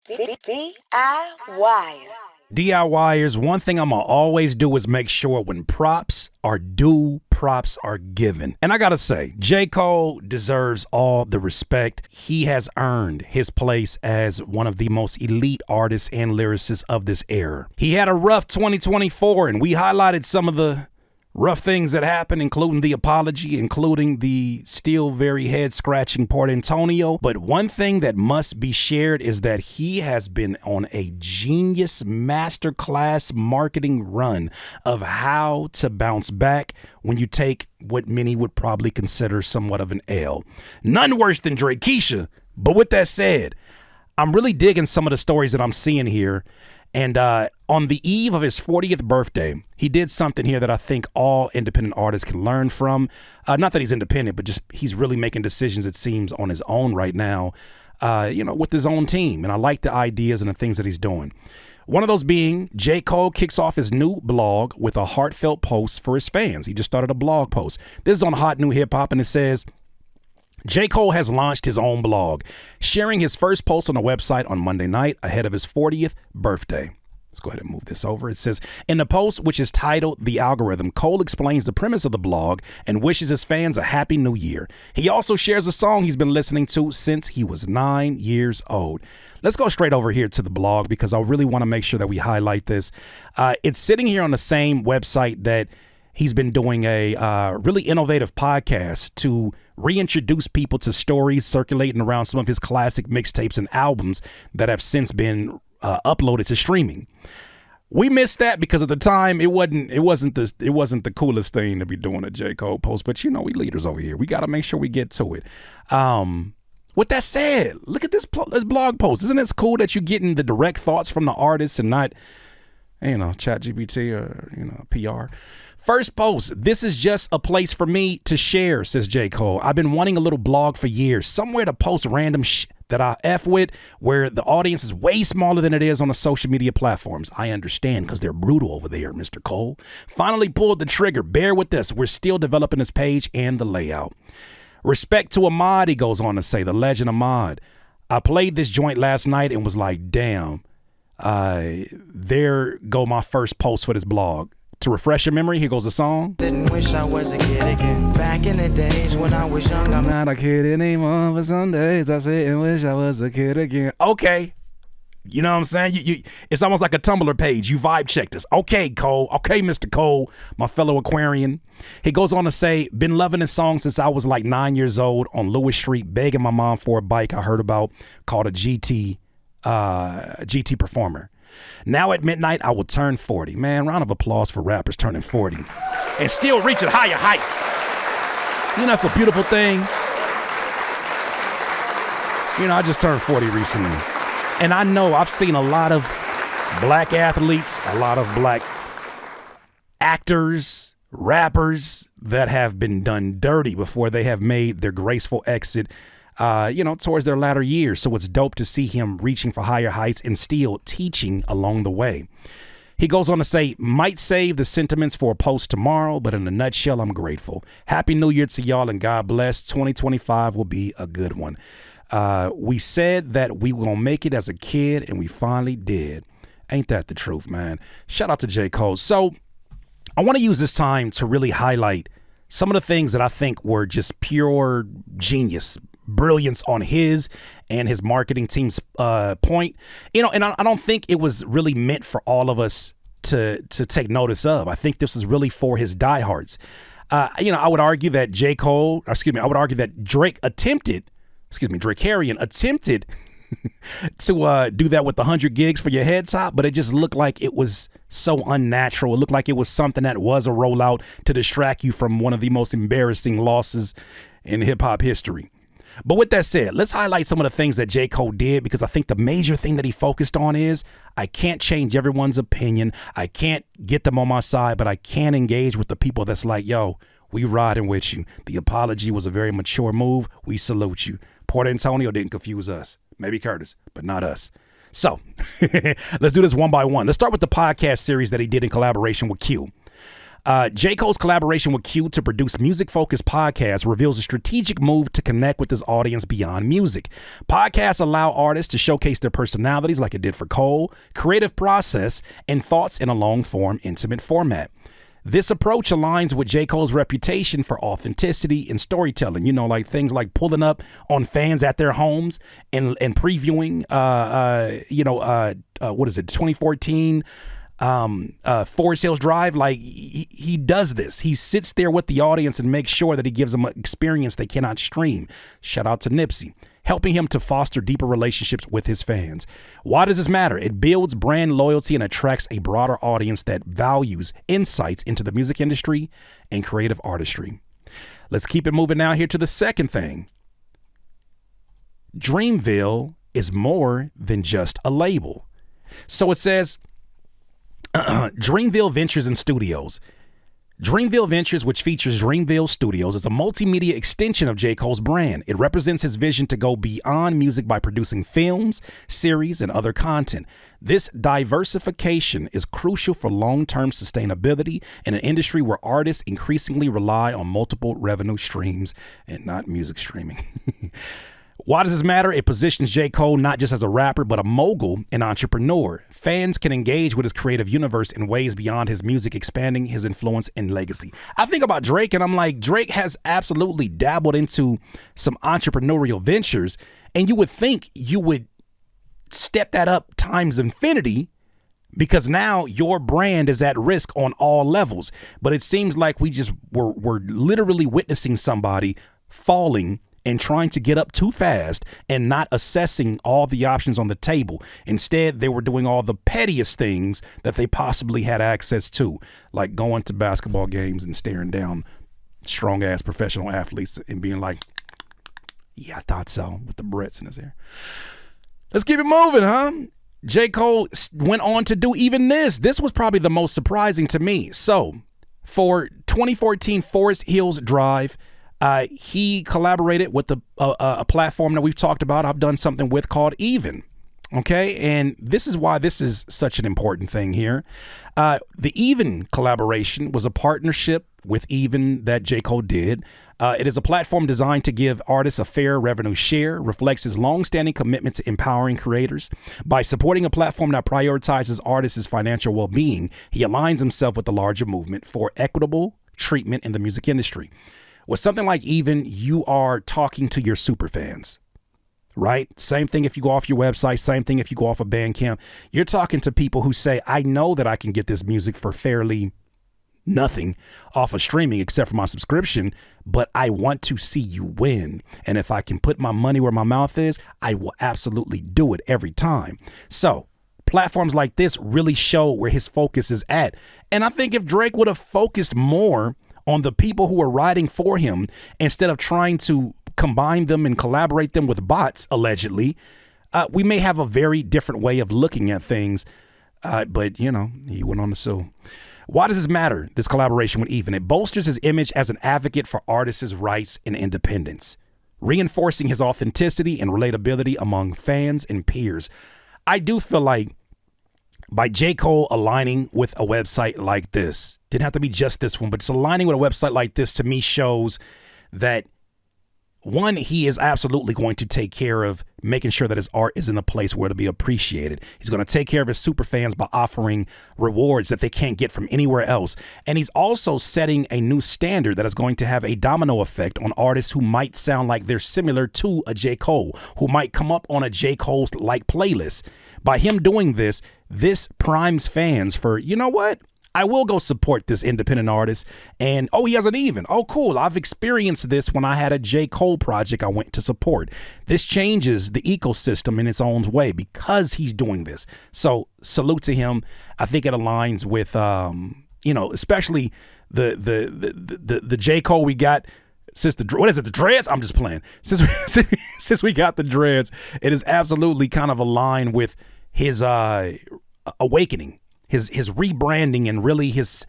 DIY. DIYers, one thing I'm gonna always do is make sure when props are due, props are given. And I gotta say, J. Cole deserves all the respect. He has earned his place as one of the most elite artists and lyricists of this era. He had a rough 2024, and we highlighted some of the rough things that happened, including the apology, including the still very head-scratching Port Antonio. But one thing that must be shared is that he has been on a genius masterclass marketing run of how to bounce back when you take what many would probably consider somewhat of an L. None worse than Drakesha. But with that said, I'm really digging some of the stories that I'm seeing here. And on the eve of his 40th birthday, he did something here that I think all independent artists can learn from. Not that he's independent, but just he's really making decisions, it seems, on his own right now, with his own team. And I like the ideas and the things that he's doing. One of those being J. Cole kicks off his new blog with a heartfelt post for his fans. He just started a blog post. This is on Hot New Hip Hop, and it says, J. Cole has launched his own blog, sharing his first post on the website on Monday night ahead of his 40th birthday. Let's go ahead and move this over. It says, in the post, which is titled The Algorithm, Cole explains the premise of the blog and wishes his fans a happy new year. He also shares a song he's been listening to since he was 9 years old. Let's go straight over here to the blog because I really want to make sure that we highlight this. It's sitting here on the same website that he's been doing a really innovative podcast to reintroduce people to stories circulating around some of his classic mixtapes and albums that have since been uploaded to streaming. We missed that because at the time it wasn't the coolest thing to be doing a J. Cole post. But we leaders over here. We got to make sure we get to it. With that said, look at this blog post. Isn't it cool that you're getting the direct thoughts from the artists and not, ChatGPT or PR? First post, this is just a place for me to share, says J. Cole. I've been wanting a little blog for years, somewhere to post random that I F with, where the audience is way smaller than it is on the social media platforms. I understand because they're brutal over there, Mr. Cole. Finally pulled the trigger. Bear with us. We're still developing this page and the layout. Respect to Ahmad, he goes on to say, the legend Ahmad. I played this joint last night and was like, damn, there go my first post for this blog. To refresh your memory, here goes the song. Didn't wish I was a kid again. Back in the days when I was young, I'm not a kid anymore, but some days I sit and wish I was a kid again. Okay. You know what I'm saying? You it's almost like a Tumblr page. You vibe checked us. Okay, Cole. Okay, Mr. Cole, my fellow Aquarian. He goes on to say, been loving this song since I was like 9 years old on Lewis Street, begging my mom for a bike I heard about called a GT Performer. Now at midnight, I will turn 40. Man, round of applause for rappers turning 40 and still reaching higher heights. That's a beautiful thing. I just turned 40 recently. And I know I've seen a lot of black athletes, a lot of black actors, rappers that have been done dirty before they have made their graceful exit towards their latter years. So it's dope to see him reaching for higher heights and still teaching along the way. He goes on to say, might save the sentiments for a post tomorrow, but in a nutshell, I'm grateful. Happy New Year to y'all and God bless. 2025 will be a good one. We said that we were going to make it as a kid and we finally did. Ain't that the truth, man? Shout out to J. Cole. So I want to use this time to really highlight some of the things that I think were just pure genius, brilliance on his and his marketing team's point, and I don't think it was really meant for all of us to take notice of. I think this is really for his diehards. I would argue that Drakarian attempted to do that with the 100 gigs for your head top, but it just looked like it was so unnatural. It looked like it was something that was a rollout to distract you from one of the most embarrassing losses in hip hop history. But with that said, let's highlight some of the things that J. Cole did, because I think the major thing that he focused on is I can't change everyone's opinion. I can't get them on my side, but I can engage with the people that's like, yo, we riding with you. The apology was a very mature move. We salute you. Port Antonio didn't confuse us. Maybe Curtis, but not us. So let's do this one by one. Let's start with the podcast series that he did in collaboration with Q. J. Cole's collaboration with Q to produce music-focused podcasts reveals a strategic move to connect with his audience beyond music. Podcasts allow artists to showcase their personalities like it did for Cole, creative process, and thoughts in a long-form, intimate format. This approach aligns with J. Cole's reputation for authenticity and storytelling. You know, like things like pulling up on fans at their homes and previewing, what is it, 2014 Forest Hills Drive. Like he does this. He sits there with the audience and makes sure that he gives them an experience they cannot stream. Shout out to Nipsey, helping him to foster deeper relationships with his fans. Why does this matter? It builds brand loyalty and attracts a broader audience that values insights into the music industry and creative artistry. Let's keep it moving now here to the second thing. Dreamville is more than just a label. So it says, Dreamville Ventures and Studios. Dreamville Ventures, which features Dreamville Studios, is a multimedia extension of J. Cole's brand. It represents his vision to go beyond music by producing films, series, and other content. This diversification is crucial for long-term sustainability in an industry where artists increasingly rely on multiple revenue streams and not music streaming. Why does this matter? It positions J. Cole not just as a rapper, but a mogul and entrepreneur. Fans can engage with his creative universe in ways beyond his music, expanding his influence and legacy. I think about Drake and I'm like, Drake has absolutely dabbled into some entrepreneurial ventures, and you would think you would step that up times infinity because now your brand is at risk on all levels. But it seems like we're literally witnessing somebody falling and trying to get up too fast and not assessing all the options on the table. Instead, they were doing all the pettiest things that they possibly had access to, like going to basketball games and staring down strong-ass professional athletes and being like, yeah, I thought so, with the barrettes in his hair. Let's keep it moving, huh? J. Cole went on to do even this. This was probably the most surprising to me. So, for 2014 Forest Hills Drive, he collaborated with a platform that we've talked about. I've done something with called Even. Okay. And this is why this is such an important thing here. The Even collaboration was a partnership with Even that J. Cole did. It is a platform designed to give artists a fair revenue share, reflects his longstanding commitment to empowering creators. By supporting a platform that prioritizes artists' financial well-being, he aligns himself with the larger movement for equitable treatment in the music industry. With something like Even, you are talking to your super fans, right? Same thing if you go off your website, same thing if you go off of Bandcamp. You're talking to people who say, I know that I can get this music for fairly nothing off of streaming except for my subscription, but I want to see you win. And if I can put my money where my mouth is, I will absolutely do it every time. So platforms like this really show where his focus is at. And I think if Drake would have focused more on the people who are writing for him instead of trying to combine them and collaborate them with bots, allegedly, we may have a very different way of looking at things. But, you know, he went on to sue. Why does this matter, this collaboration with Even? It bolsters his image as an advocate for artists' rights and independence, reinforcing his authenticity and relatability among fans and peers. I do feel like by J. Cole aligning with a website like this, didn't have to be just this one, but just aligning with a website like this to me shows that, one, he is absolutely going to take care of making sure that his art is in a place where it'll be appreciated. He's going to take care of his super fans by offering rewards that they can't get from anywhere else. And he's also setting a new standard that is going to have a domino effect on artists who might sound like they're similar to a J. Cole, who might come up on a J. Cole's-like playlist. By him doing this, this primes fans for, you know what? I will go support this independent artist. And, oh, he has an Even. Oh, cool. I've experienced this when I had a J. Cole project I went to support. This changes the ecosystem in its own way because he's doing this. So salute to him. I think it aligns with, especially the J. Cole we got since the dreads? I'm just playing. Since we got the dreads, it is absolutely kind of aligned with his awakening. His rebranding and really his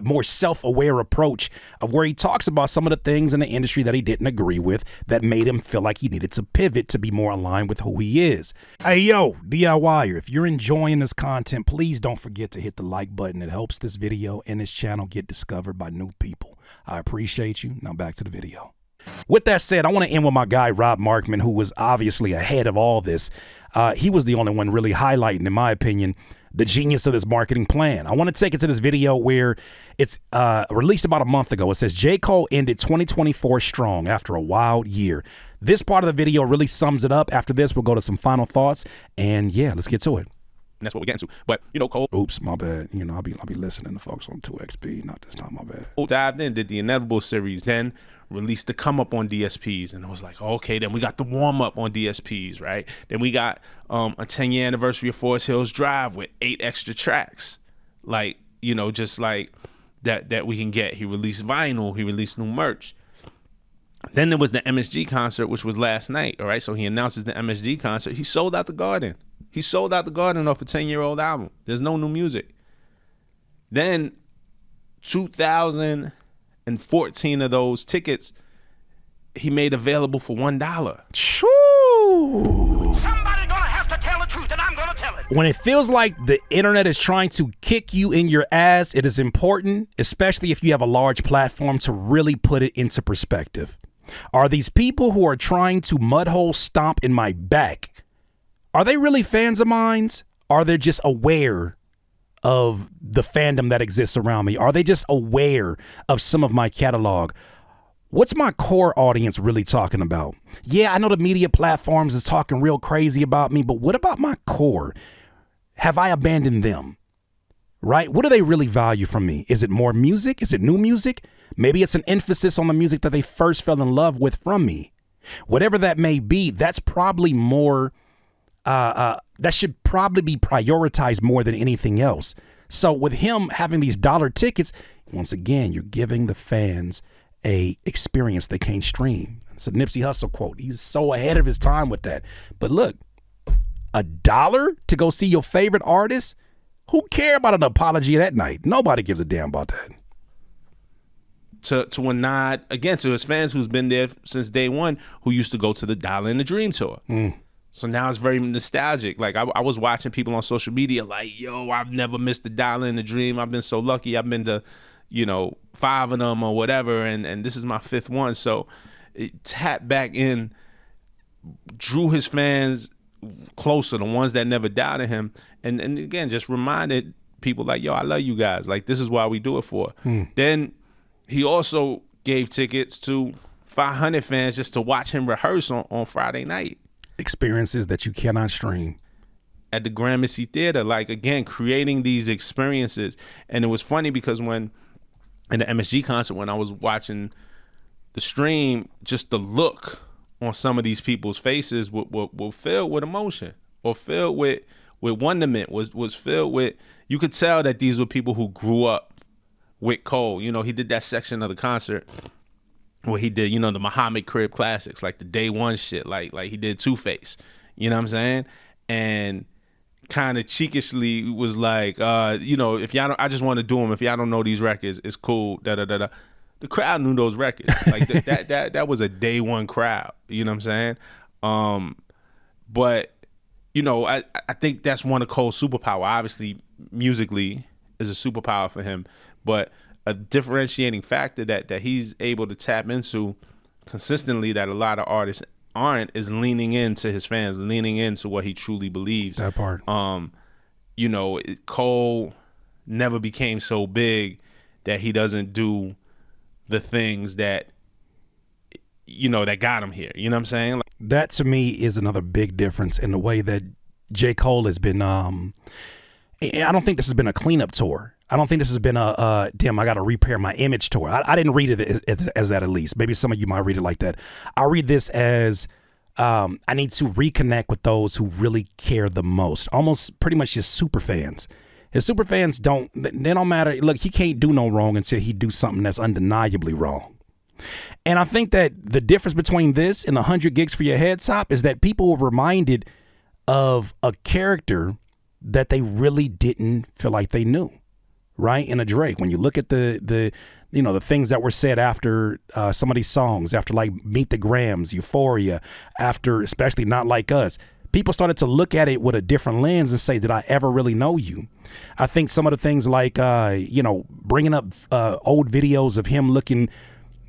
more self-aware approach of where he talks about some of the things in the industry that he didn't agree with that made him feel like he needed to pivot to be more aligned with who he is. Hey, yo, DIYer, if you're enjoying this content, please don't forget to hit the like button. It helps this video and this channel get discovered by new people. I appreciate you. Now back to the video. With that said, I want to end with my guy, Rob Markman, who was obviously ahead of all this. He was the only one really highlighting, in my opinion, the genius of this marketing plan. I want to take it to this video where it's released about a month ago. It says J. Cole ended 2024 strong after a wild year. This part of the video really sums it up. After this, we'll go to some final thoughts. And yeah, let's get to it. And that's what we're getting to. But, you know, Cole. Oops, my bad. You know, I'll be listening to folks on 2XP. Not this time, my bad. Cole dived in, did the Inevitable series, then released the Come Up on DSPs. And it was like, okay, then we got the Warm Up on DSPs, right? Then we got a 10-year anniversary of Forest Hills Drive with 8 extra tracks. Like, you know, just like that we can get. He released vinyl. He released new merch. Then there was the MSG concert, which was last night, all right? So he announces the MSG concert. He sold out the Garden. He sold out the Garden off a 10-year-old album. There's no new music. Then 2,014 of those tickets he made available for $1. Shoo! Somebody gonna have to tell the truth, and I'm gonna tell it. When it feels like the internet is trying to kick you in your ass, it is important, especially if you have a large platform, to really put it into perspective. Are these people who are trying to mudhole stomp in my back, are they really fans of mine? Are they just aware of the fandom that exists around me? Are they just aware of some of my catalog? What's my core audience really talking about? Yeah, I know the media platforms is talking real crazy about me, but what about my core? Have I abandoned them? Right? What do they really value from me? Is it more music? Is it new music? Maybe it's an emphasis on the music that they first fell in love with from me. Whatever that may be, that's probably more, that should probably be prioritized more than anything else. So with him having these dollar tickets, once again, you're giving the fans a experience they can't stream. It's a Nipsey Hussle quote. He's so ahead of his time with that. But look, $1 to go see your favorite artist? Who care about an apology that night? Nobody gives a damn about that. To a nod, again, to his fans who's been there since day one, who used to go to the Dollar in the Dream tour. So now it's very nostalgic. Like I was watching people on social media like, yo, I've never missed the Dollar in the Dream. I've been so lucky. I've been to, 5 of them or whatever. And this is my 5th one. So it tapped back in, drew his fans closer, the ones that never doubted him. And again, just reminded people like, yo, I love you guys. Like, this is why we do it for. Then he also gave tickets to 500 fans just to watch him rehearse on Friday night. Experiences that you cannot stream. At the Gramercy Theater, like, again, creating these experiences. And it was funny because when, in the MSG concert, when I was watching the stream, just the look on some of these people's faces were filled with emotion, or filled with wonderment, was filled with, you could tell that these were people who grew up with Cole. He did that section of the concert where he did, the Muhammad Crib classics, like the Day One shit, like he did Two-Face, you know what I'm saying? And kind of cheekishly was like, if y'all don't, I just want to do them. If y'all don't know these records, it's cool, da-da-da-da. The crowd knew those records. Like that was a Day One crowd, you know what I'm saying? But, I think that's one of Cole's superpower. Obviously, musically is a superpower for him, but a differentiating factor that he's able to tap into consistently that a lot of artists aren't is leaning into his fans, leaning into what he truly believes. That part. Cole never became so big that he doesn't do the things that, that got him here. You know what I'm saying? That to me is another big difference in the way that J. Cole has been. I don't think this has been a cleanup tour. I don't think this has been a damn, I got to repair my image tour. I didn't read it as that, at least. Maybe some of you might read it like that. I read this as I need to reconnect with those who really care the most. Almost pretty much just super fans. His super fans don't matter. Look, he can't do no wrong until he do something that's undeniably wrong. And I think that the difference between this and 100 Gigs for Your Head Top is that people were reminded of a character that they really didn't feel like they knew. right? In a Drake, when you look at the things that were said after some of these songs, after like Meet the Grams, Euphoria, after especially Not Like Us, people started to look at it with a different lens and say, did I ever really know you? I think some of the things like, bringing up old videos of him looking,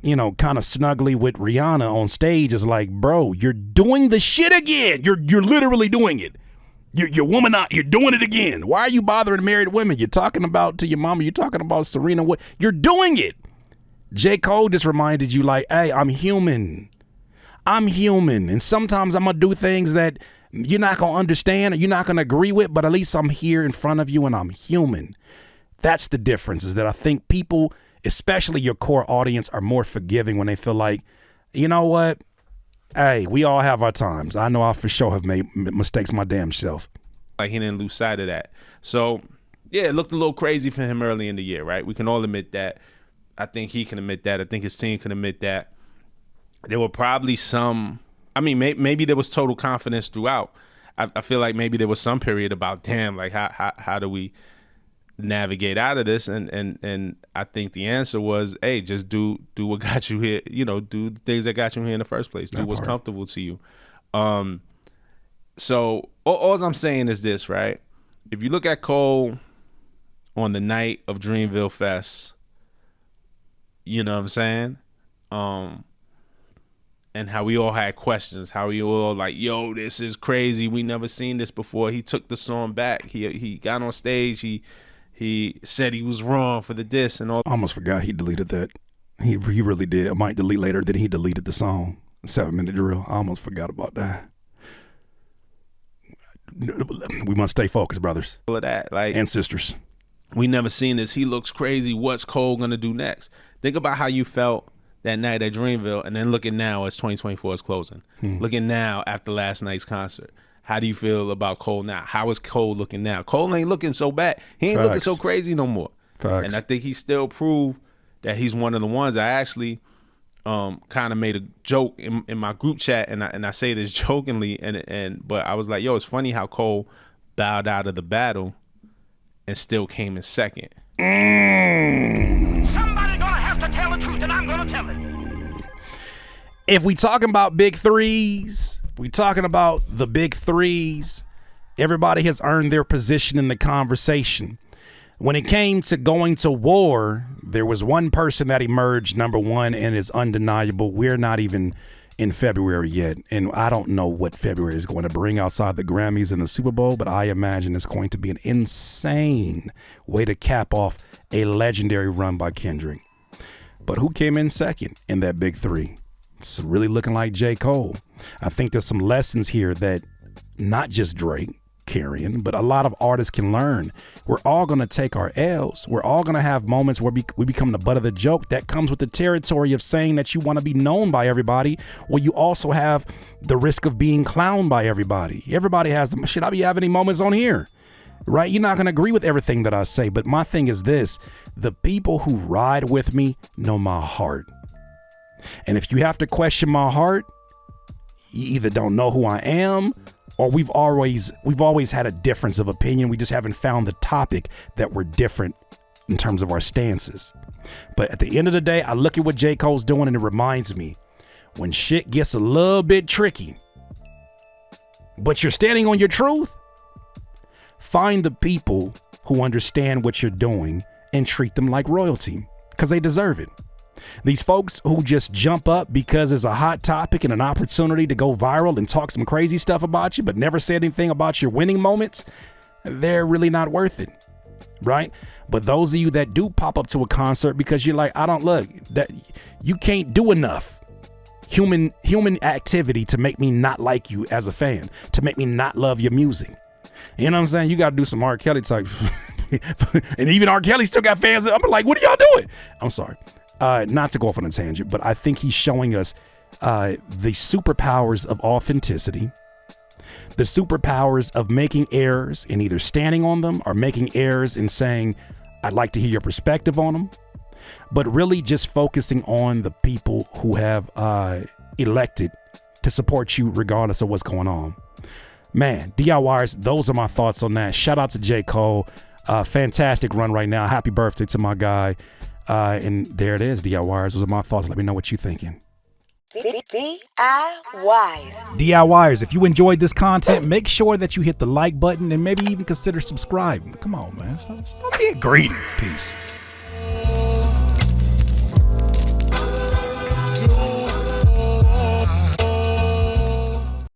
kind of snugly with Rihanna on stage is like, bro, you're doing the shit again. You're literally doing it. You're woman out. You're doing it again. Why are you bothering married women? You're talking about to your mama. You're talking about Serena. You're doing it. J. Cole just reminded you like, hey, I'm human. I'm human. And sometimes I'm going to do things that you're not going to understand or you're not going to agree with, but at least I'm here in front of you and I'm human. That's the difference, is that I think people, especially your core audience, are more forgiving when they feel like, you know what? Hey, we all have our times. I know I for sure have made mistakes my damn self. Like, he didn't lose sight of that. So, yeah, it looked a little crazy for him early in the year, right? We can all admit that. I think he can admit that. I think his team can admit that. There were probably some, maybe there was total confidence throughout. I feel like maybe there was some period about, damn, like how do we navigate out of this? And I think the answer was, hey, just do what got you here, do the things that got you here in the first place. Do what's comfortable to you. So all I'm saying is this, right? If you look at Cole on the night of Dreamville Fest, you know what I'm saying? And how we all had questions, how we all like, yo, this is crazy. We never seen this before. He took the song back. He got on stage. He said he was wrong for the diss and all. I almost forgot he deleted that. He really did. I might delete later that he deleted the song, 7 Minute Drill. I almost forgot about that. We must stay focused, brothers. All of that, like, and sisters. We never seen this. He looks crazy. What's Cole gonna do next? Think about how you felt that night at Dreamville, and then looking now as 2024 is closing. Looking now after last night's concert. How do you feel about Cole now? How is Cole looking now? Cole ain't looking so bad. He ain't looking so crazy no more. Facts. And I think he still proved that he's one of the ones. I actually kind of made a joke in my group chat, and I say this jokingly, but I was like, yo, it's funny how Cole bowed out of the battle and still came in second. Somebody gonna have to tell the truth, and I'm gonna tell it. If we talking about big threes, the big threes, everybody has earned their position in the conversation. When it came to going to war, there was one person that emerged number one, and it's undeniable. We're not even in February yet, and I don't know what February is going to bring outside the Grammys and the Super Bowl, but I imagine it's going to be an insane way to cap off a legendary run by Kendrick. But who came in second in that big three? It's really looking like J. Cole. I think there's some lessons here that not just Drake carrying, but a lot of artists can learn. We're all going to take our L's. We're all going to have moments where we become the butt of the joke. That comes with the territory of saying that you want to be known by everybody. Well, you also have the risk of being clowned by everybody. Everybody has them. Should I be having any moments on here? Right? You're not going to agree with everything that I say, but my thing is this: the people who ride with me know my heart. And if you have to question my heart, you either don't know who I am, or we've always had a difference of opinion. We just haven't found the topic that we're different in terms of our stances. But at the end of the day, I look at what J. Cole's doing, and it reminds me, when shit gets a little bit tricky, but you're standing on your truth, find the people who understand what you're doing and treat them like royalty, because they deserve it. These folks who just jump up because there's a hot topic and an opportunity to go viral and talk some crazy stuff about you, but never say anything about your winning moments, they're really not worth it, right? But those of you that do pop up to a concert because you're like, I don't look, that you can't do enough human activity to make me not like you as a fan, to make me not love your music. You know what I'm saying? You got to do some R. Kelly type. And even R. Kelly still got fans. I'm like, what are y'all doing? I'm sorry. Not to go off on a tangent, but I think he's showing us the superpowers of authenticity, the superpowers of making errors and either standing on them or making errors and saying, I'd like to hear your perspective on them, but really just focusing on the people who have elected to support you regardless of what's going on. Man, DIYers, those are my thoughts on that. Shout out to J. Cole. Fantastic run right now. Happy birthday to my guy. And there it is, DIYers. Those are my thoughts. Let me know what you're thinking. DIYers, if you enjoyed this content, make sure that you hit the like button and maybe even consider subscribing. Come on, man. Stop being greedy. Peace.